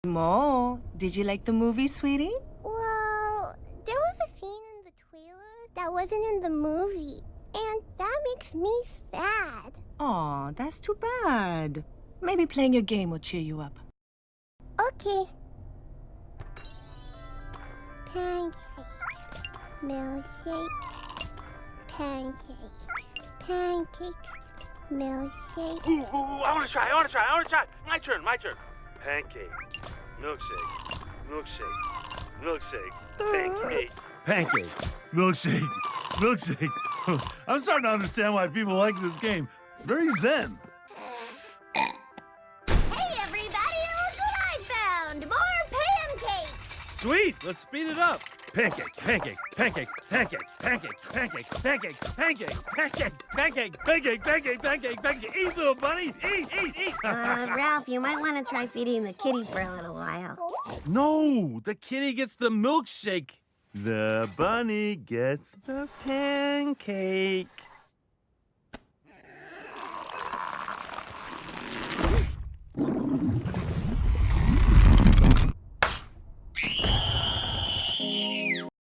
Mo, did you like the movie, sweetie? Well, there was a scene in the trailer that wasn't in the movie, and that makes me sad. Aw, that's too bad. Maybe playing your game will cheer you up. Okay. Pancake. Milkshake. Pancake. Pancake. Milkshake. Ooh, I want to try. My turn. Pancake. Milkshake. Pancake. Milkshake. I'm starting to understand why people like this game. Very zen. Hey, everybody, look what I found! More pancakes! Sweet, let's speed it up. Pancake. Eat, little bunny, eat. Ralph, you might want to try feeding the kitty for a little while. No, the kitty gets the milkshake. The bunny gets the pancake.